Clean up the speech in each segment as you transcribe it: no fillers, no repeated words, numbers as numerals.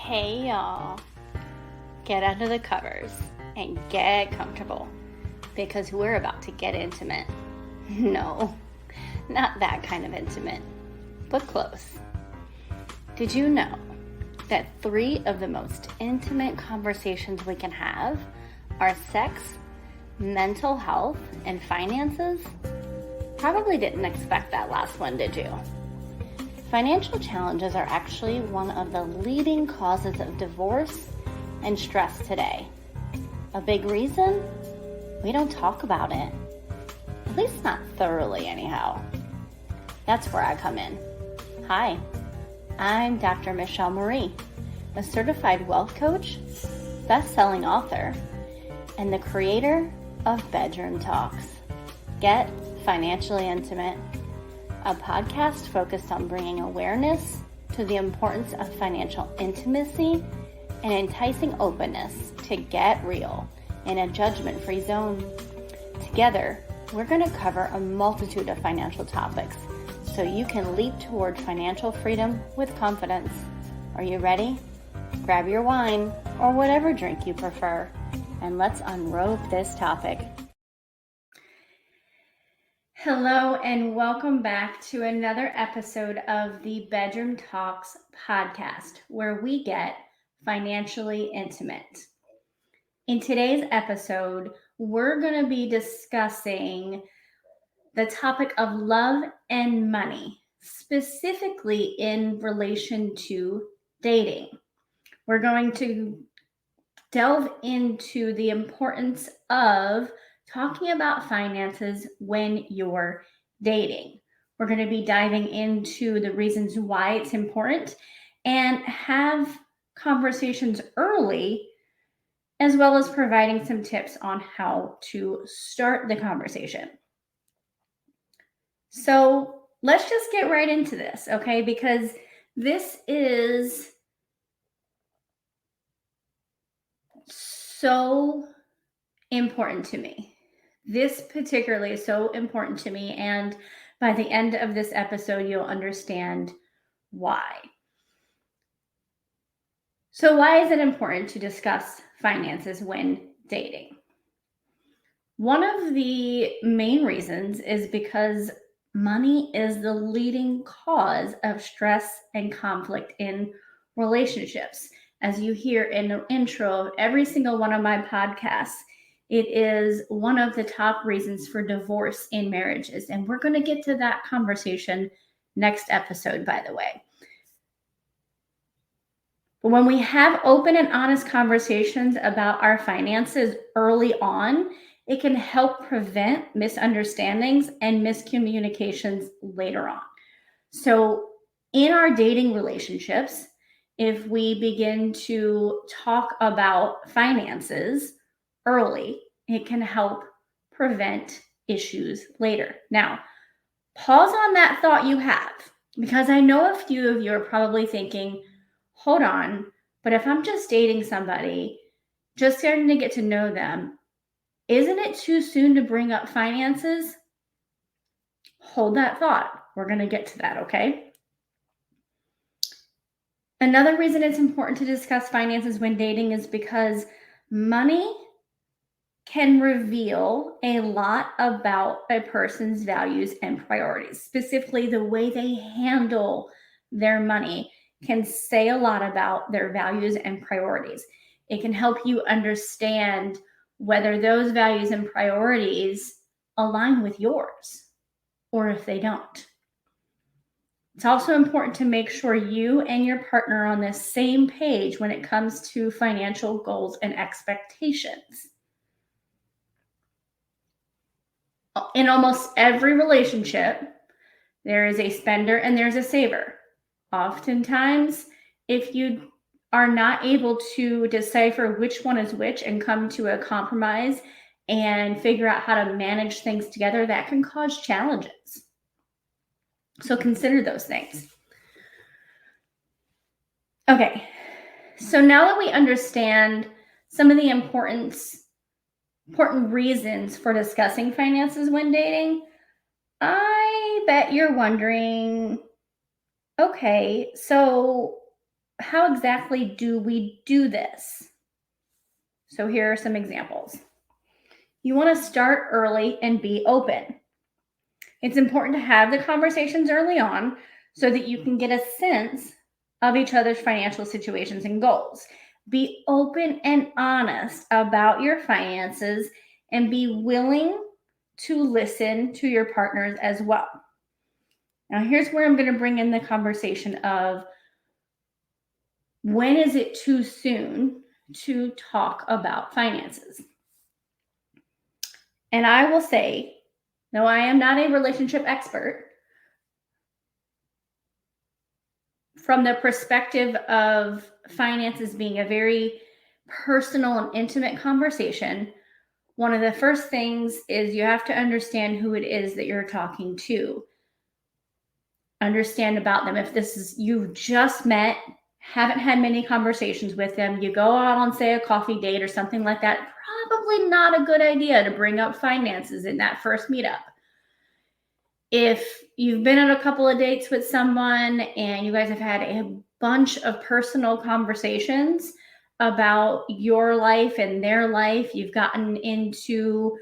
Hey y'all, get under the covers and get comfortable because we're about to get intimate. No, not that kind of intimate, but close. Did you know that 3 of the most intimate conversations we can have are sex, mental health, and finances? Probably didn't expect that last one, did you? Financial challenges are actually one of the leading causes of divorce and stress today. A big reason? We don't talk about it. At least not thoroughly anyhow. That's where I come in. Hi, I'm Dr. Michelle Marie, a certified wealth coach, best-selling author, and the creator of Bedroom Talks. Get financially intimate. A podcast focused on bringing awareness to the importance of financial intimacy and enticing openness to get real in a judgment-free zone. Together, we're going to cover a multitude of financial topics so you can leap toward financial freedom with confidence. Are you ready? Grab your wine or whatever drink you prefer, and let's unrobe this topic. Hello and welcome back to another episode of the Bedroom Talks podcast, where we get financially intimate. In today's episode, we're going to be discussing the topic of love and money, specifically in relation to dating. We're going to delve into the importance of talking about finances when you're dating. We're going to be diving into the reasons why it's important and have conversations early, as well as providing some tips on how to start the conversation. So let's just get right into this, okay? Because this is so important to me. This particularly is so important to me, and by the end of this episode, you'll understand why. So why is it important to discuss finances when dating? One of the main reasons is because money is the leading cause of stress and conflict in relationships. As you hear in the intro of every single one of my podcasts, it is one of the top reasons for divorce in marriages. And we're going to get to that conversation next episode, by the way. But when we have open and honest conversations about our finances early on, it can help prevent misunderstandings and miscommunications later on. So in our dating relationships, if we begin to talk about finances early, it can help prevent issues later. Now, pause on that thought you have, because I know a few of you are probably thinking, hold on, but if I'm just dating somebody, just starting to get to know them, isn't it too soon to bring up finances? Hold that thought. We're going to get to that, okay? Another reason it's important to discuss finances when dating is because money can reveal a lot about a person's values and priorities. Specifically, the way they handle their money can say a lot about their values and priorities. It can help you understand whether those values and priorities align with yours or if they don't. It's also important to make sure you and your partner are on the same page when it comes to financial goals and expectations. In almost every relationship, there is a spender and there's a saver. Oftentimes, if you are not able to decipher which one is which and come to a compromise and figure out how to manage things together, that can cause challenges. So consider those things. Okay, so now that we understand some of the important reasons for discussing finances when dating, I bet you're wondering, okay, so how exactly do we do this? So here are some examples. You want to start early and be open. It's important to have the conversations early on so that you can get a sense of each other's financial situations and goals. Be open and honest about your finances and be willing to listen to your partners as well. Now, here's where I'm going to bring in the conversation of when is it too soon to talk about finances? And I will say, no, I am not a relationship expert. From the perspective of finances being a very personal and intimate conversation, one of the first things is you have to understand who it is that you're talking to. Understand about them. If this is you've just met, haven't had many conversations with them, you go out on, say, a coffee date or something like that, probably not a good idea to bring up finances in that first meetup. If you've been on a couple of dates with someone and you guys have had a bunch of personal conversations about your life and their life, you've gotten into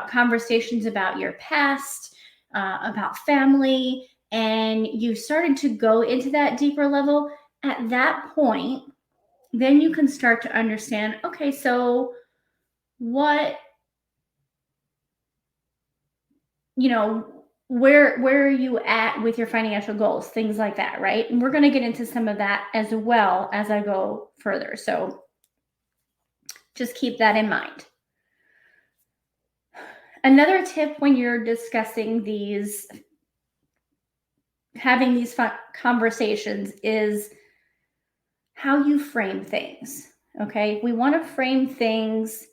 conversations about your past, about family, and you started to go into that deeper level, at that point, then you can start to understand, okay, so what, where are you at with your financial goals, things like that, right? And we're going to get into some of that as well as I go further. So just keep that in mind. Another tip when you're discussing having these conversations is how you frame things. Okay, we want to frame things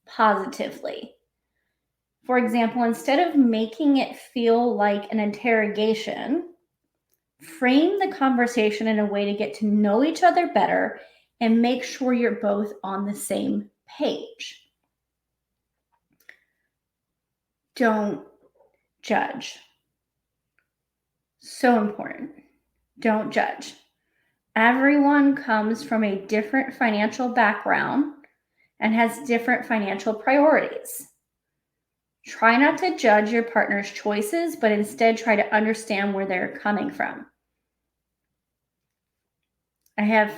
positively. For example, instead of making it feel like an interrogation, frame the conversation in a way to get to know each other better and make sure you're both on the same page. Don't judge. So important. Don't judge. Everyone comes from a different financial background and has different financial priorities. Try not to judge your partner's choices, but instead try to understand where they're coming from. I have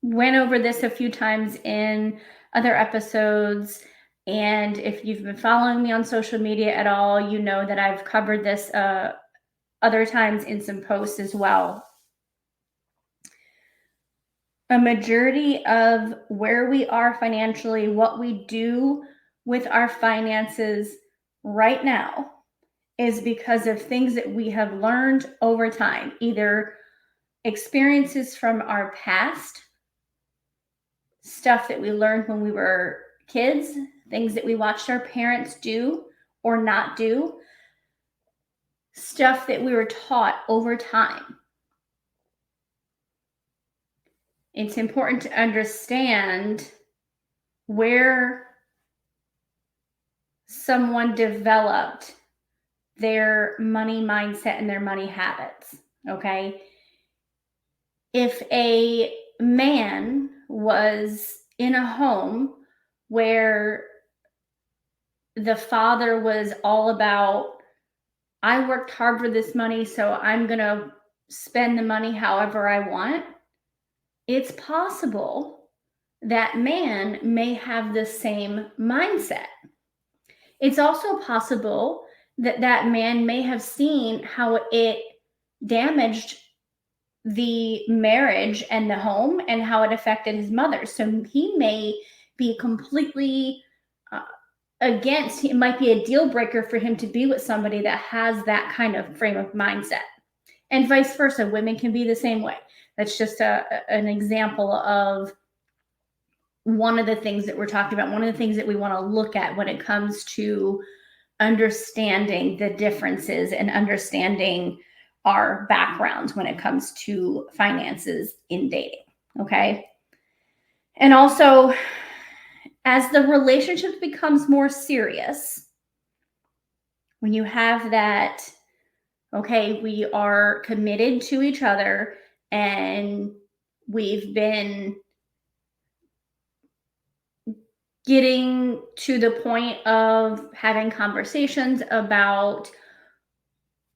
went over this a few times in other episodes, and if you've been following me on social media at all, you know that I've covered this other times in some posts as well. A majority of where we are financially, what we do with our finances right now, is because of things that we have learned over time, either experiences from our past, stuff that we learned when we were kids, things that we watched our parents do or not do, stuff that we were taught over time. It's important to understand where someone developed their money mindset and their money habits, okay? If a man was in a home where the father was all about, I worked hard for this money, so I'm going to spend the money however I want, it's possible that man may have the same mindset. It's also possible that that man may have seen how it damaged the marriage and the home and how it affected his mother. So he may be completely against, it might be a deal breaker for him to be with somebody that has that kind of frame of mindset. And vice versa, women can be the same way. That's just an example of one of the things that we're talking about, one of the things that we want to look at when it comes to understanding the differences and understanding our backgrounds when it comes to finances in dating. Okay. And also, as the relationship becomes more serious, when you have that, okay, we are committed to each other and we've been getting to the point of having conversations about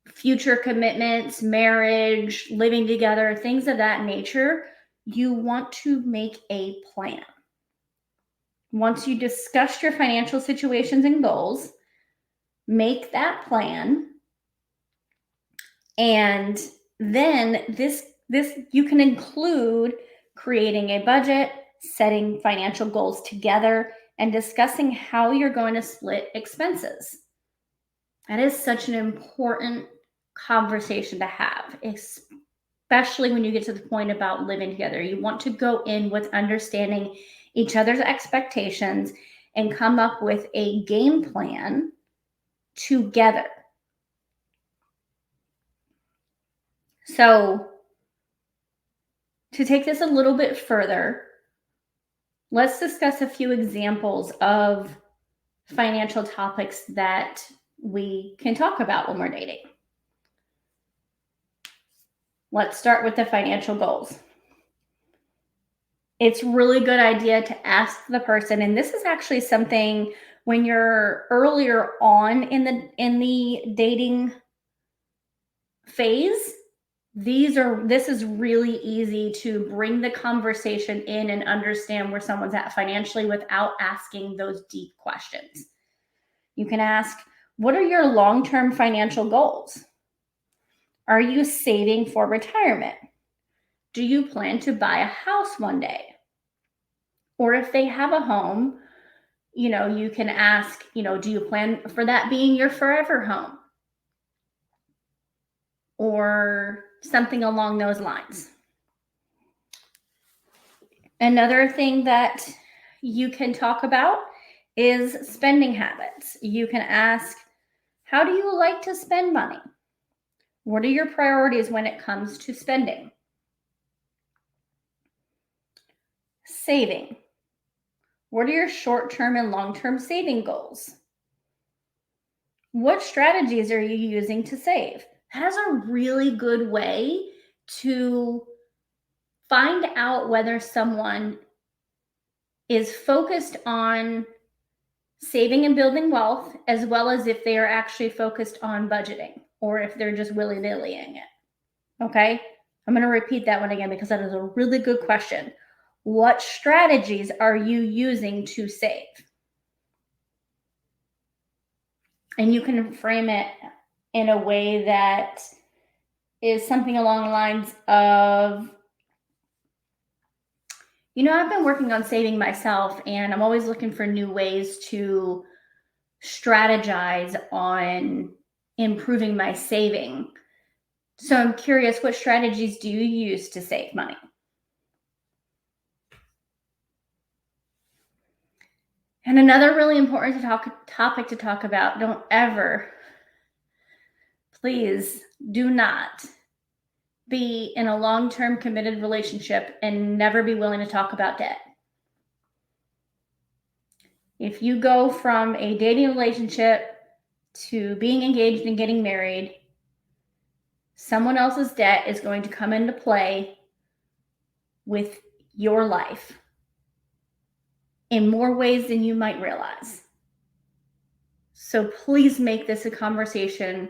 future commitments, marriage, living together, things of that nature, you want to make a plan. Once you discuss your financial situations and goals, make that plan. And then this you can include creating a budget, setting financial goals together, and discussing how you're going to split expenses. That is such an important conversation to have, especially when you get to the point about living together. You want to go in with understanding each other's expectations and come up with a game plan together. So, to take this a little bit further, let's discuss a few examples of financial topics that we can talk about when we're dating. Let's start with the financial goals. It's a really good idea to ask the person, and this is actually something when you're earlier on in the dating phase, this is really easy to bring the conversation in and understand where someone's at financially without asking those deep questions. You can ask, what are your long-term financial goals? Are you saving for retirement? Do you plan to buy a house one day? Or if they have a home, you can ask, do you plan for that being your forever home? Or something along those lines. Another thing that you can talk about is spending habits. You can ask, how do you like to spend money? What are your priorities when it comes to spending? Saving. What are your short-term and long-term saving goals? What strategies are you using to save? That is a really good way to find out whether someone is focused on saving and building wealth, as well as if they are actually focused on budgeting or if they're just willy-nillying it. Okay? I'm going to repeat that one again because that is a really good question. What strategies are you using to save? And you can frame it in a way that is something along the lines of, I've been working on saving myself, and I'm always looking for new ways to strategize on improving my saving. So I'm curious, what strategies do you use to save money? And another really important topic to talk about, please do not be in a long-term committed relationship and never be willing to talk about debt. If you go from a dating relationship to being engaged and getting married, someone else's debt is going to come into play with your life in more ways than you might realize. So please make this a conversation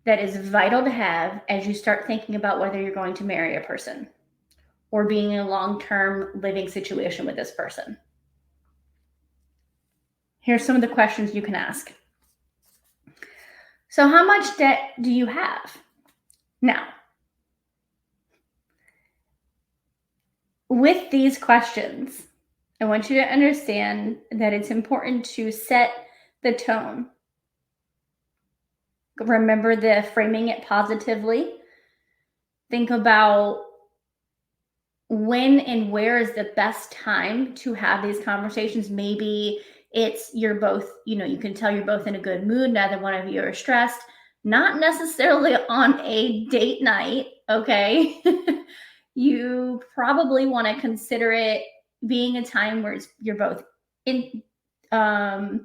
that is vital to have as you start thinking about whether you're going to marry a person or being in a long-term living situation with this person. Here's some of the questions you can ask. So how much debt do you have? Now, with these questions, I want you to understand that it's important to set the tone. Remember the framing it positively. Think about when and where is the best time to have these conversations. Maybe you're both, you can tell you're both in a good mood. Neither one of you are stressed. Not necessarily on a date night, okay? You probably want to consider it being a time where you're both in, I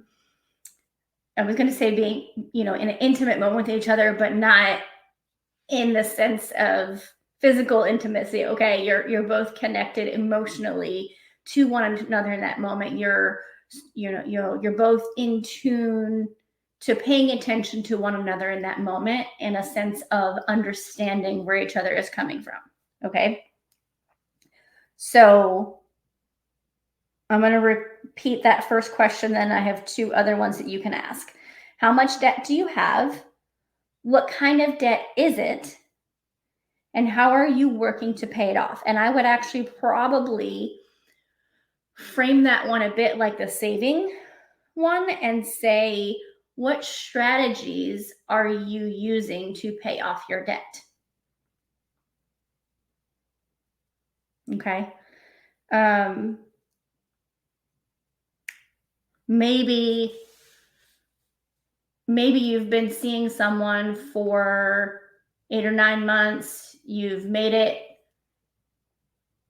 was going to say being, in an intimate moment with each other, but not in the sense of physical intimacy. Okay, you're both connected emotionally to one another in that moment. You're both in tune to paying attention to one another in that moment, in a sense of understanding where each other is coming from. Okay, so I'm going to repeat that first question, then I have two other ones that you can ask. How much debt do you have? What kind of debt is it? And how are you working to pay it off? And I would actually probably frame that one a bit like the saving one and say, what strategies are you using to pay off your debt? Okay. Maybe you've been seeing someone for 8 or 9 months. You've made it,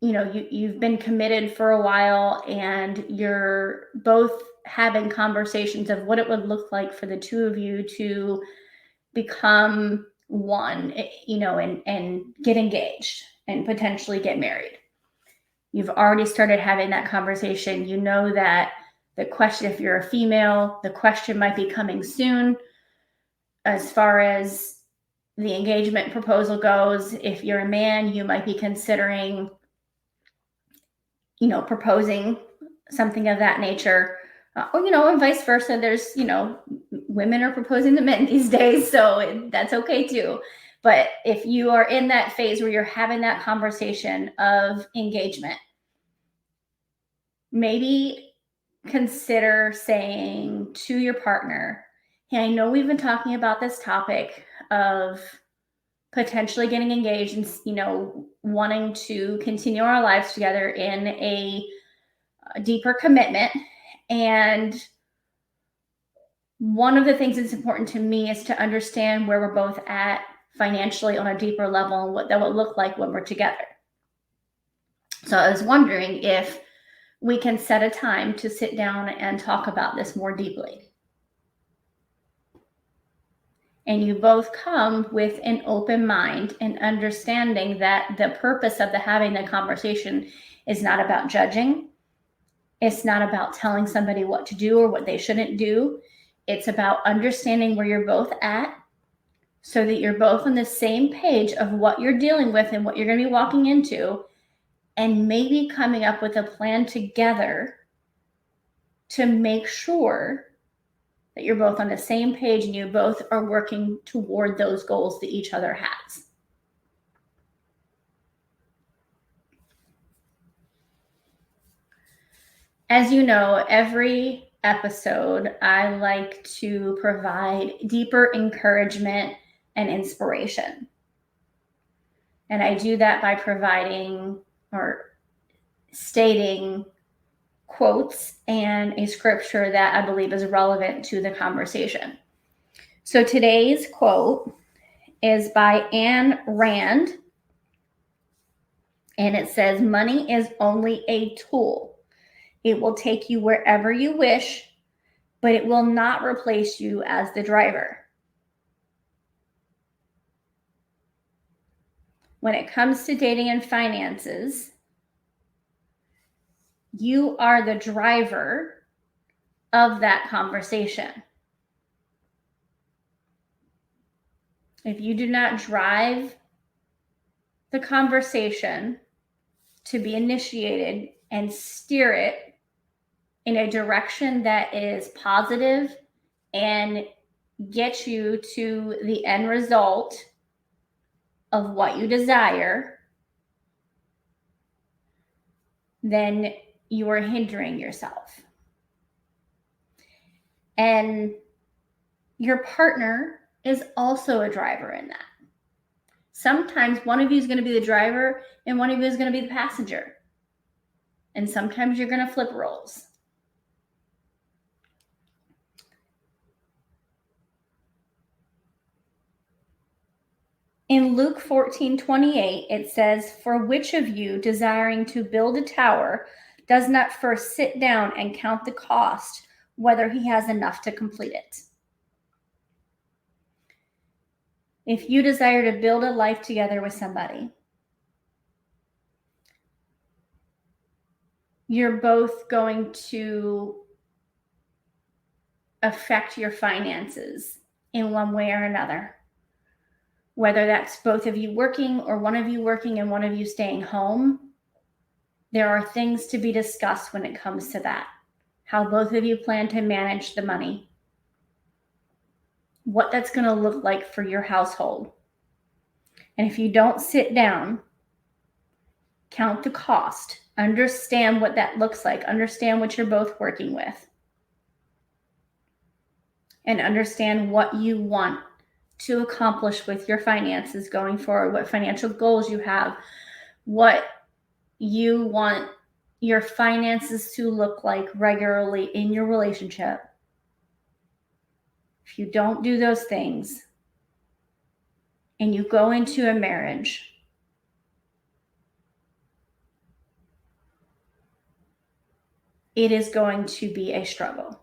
you've been committed for a while, and you're both having conversations of what it would look like for the two of you to become one, and get engaged and potentially get married. You've already started having that conversation. You know that the question, if you're a female, the question might be coming soon as far as the engagement proposal goes. If you're a man, you might be considering, proposing something of that nature. And vice versa. There's, women are proposing to men these days, so that's okay too. But if you are in that phase where you're having that conversation of engagement, maybe consider saying to your partner, hey, I know we've been talking about this topic of potentially getting engaged and, wanting to continue our lives together in a deeper commitment. And one of the things that's important to me is to understand where we're both at financially on a deeper level and what that will look like when we're together. So I was wondering if we can set a time to sit down and talk about this more deeply. And you both come with an open mind and understanding that the purpose of having the conversation is not about judging. It's not about telling somebody what to do or what they shouldn't do. It's about understanding where you're both at so that you're both on the same page of what you're dealing with and what you're going to be walking into, and maybe coming up with a plan together to make sure that you're both on the same page and you both are working toward those goals that each other has. As you know, every episode, I like to provide deeper encouragement and inspiration. And I do that by providing or stating quotes and a scripture that I believe is relevant to the conversation. So today's quote is by Ayn Rand, and it says, "Money is only a tool. It will take you wherever you wish, but it will not replace you as the driver." When it comes to dating and finances, you are the driver of that conversation. If you do not drive the conversation to be initiated and steer it in a direction that is positive and get you to the end result of what you desire, then you are hindering yourself. And your partner is also a driver in that. Sometimes one of you is going to be the driver and one of you is going to be the passenger. And sometimes you're going to flip roles. In Luke 14:28, it says, "For which of you, desiring to build a tower, does not first sit down and count the cost, whether he has enough to complete it?" If you desire to build a life together with somebody, you're both going to affect your finances in one way or another. Whether that's both of you working or one of you working and one of you staying home, there are things to be discussed when it comes to that. How both of you plan to manage the money. What that's going to look like for your household. And if you don't sit down, count the cost, understand what that looks like, understand what you're both working with, and understand what you want to accomplish with your finances going forward, what financial goals you have, what you want your finances to look like regularly in your relationship. If you don't do those things and you go into a marriage it is going to be a struggle.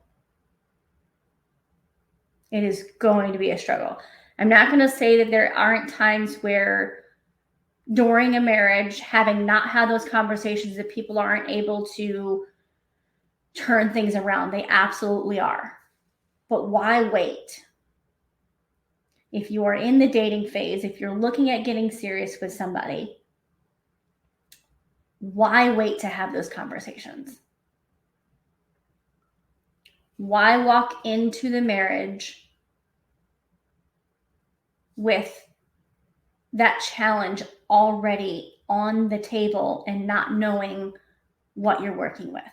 It is going to be a struggle. I'm not going to say that there aren't times where during a marriage, having not had those conversations, that people aren't able to turn things around. They absolutely are. But why wait? If you are in the dating phase, if you're looking at getting serious with somebody, why wait to have those conversations? Why walk into the marriage with that challenge already on the table and not knowing what you're working with?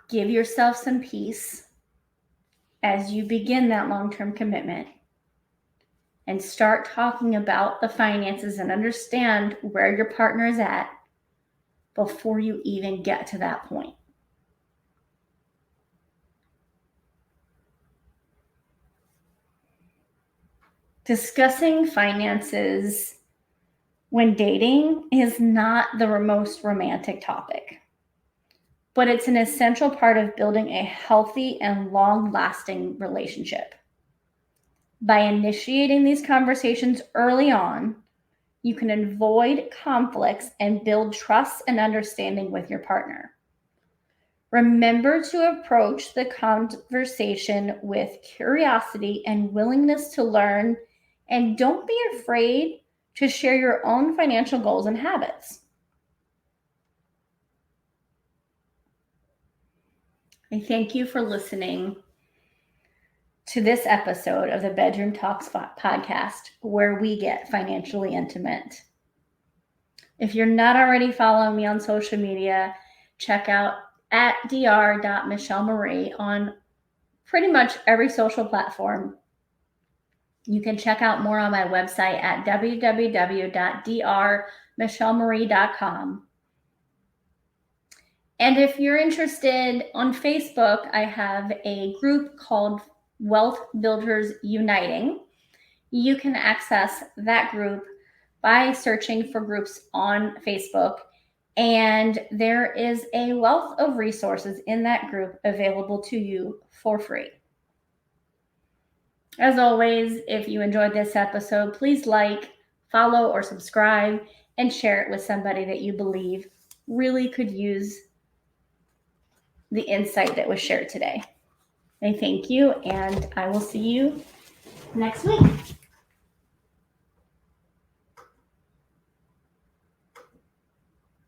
Give yourself some peace as you begin that long-term commitment and start talking about the finances and understand where your partner is at before you even get to that point. Discussing finances when dating is not the most romantic topic, but it's an essential part of building a healthy and long-lasting relationship. By initiating these conversations early on, you can avoid conflicts and build trust and understanding with your partner. Remember to approach the conversation with curiosity and willingness to learn, and don't be afraid to share your own financial goals and habits. I thank you for listening to this episode of the Bedroom Talks podcast, where we get financially intimate. If you're not already following me on social media, check out at dr.michelleMarie on pretty much every social platform. You can check out more on my website at www.drmichellemarie.com. And if you're interested, on Facebook, I have a group called Wealth Builders Uniting. You can access that group by searching for groups on Facebook. And there is a wealth of resources in that group available to you for free. As always, if you enjoyed this episode, please like, follow, or subscribe, and share it with somebody that you believe really could use the insight that was shared today. I thank you, and I will see you next week.